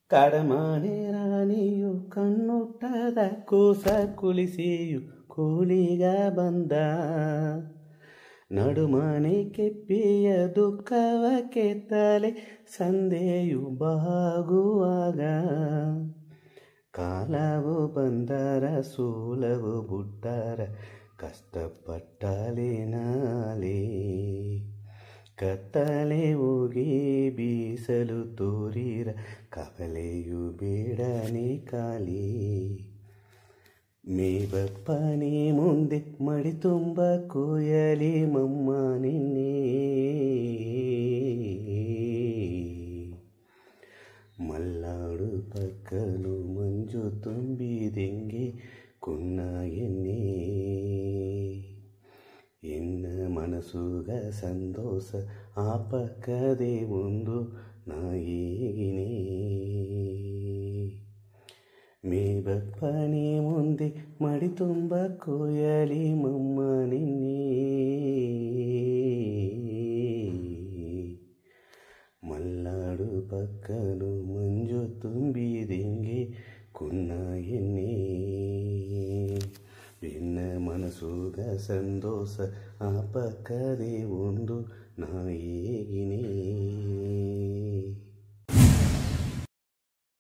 ಕಡಮನೆ ರಾಣಿಯು ಕಣ್ಣುಟ್ಟದ ಕೂಸ ಕುಳಿಸಿಯು ಕೂಲಿಗ ಬಂದ. ನಡುಮನೆ ಕೆಪ್ಪಿಯ ದುಃಖವ ಕೆತ್ತಲೆ ಸಂದೆಯು ಬಾಗುವಾಗ. ಕಾಲವು ಬಂದರ ಸೂಲವು ಬುಟ್ಟರ ಕಷ್ಟಪಟ್ಟಲೆ ನಾಳೆ. ಕತ್ತಲೆ ಹೋಗಿ ಬೀಸಲು ತೋರಿರ ಕವಲೆಯು ಬೇಡನೆ ಖಾಲಿ. ಮೇಬಪ್ಪನೇ ಮುಂದೆ ಮಡಿ ತುಂಬ ಕೊಯ್ಯಲಿ ಮಮ್ಮ ನಿನ್ನೆ. ಮಲ್ನಾಡು ಪಕ್ಕಲು ಮಂಜು ತುಂಬಿದೆಂಗೆ ಕುನ್ನ ಎನ್ನೆ. ಎನ್ನ ಮನಸುಗ ಸಂತೋಷ ಆ ಪಕ್ಕದೆ ಒಂದು ನಾಯಿಗಿನೇ. ಮೇಬಪ್ಪನೇ ಮುಂದೆ ಮಡಿ ತುಂಬ ಕೊಯ್ಯಲಿ ಮಮ್ಮ ನಿನ್ನೆ. ಮಲ್ನಾಡು ಪಕ್ಕಲು ಮಂಜು ತುಂಬಿದೆಂಗೆ ಕುನ್ನ ಎನ್ನೆ. ಎನ್ನ ಮನಸುಗ ಸಂತೋಷ ಆ ಪಕ್ಕದೆ ಒಂದು ನಾಯಿಗಿನೇ.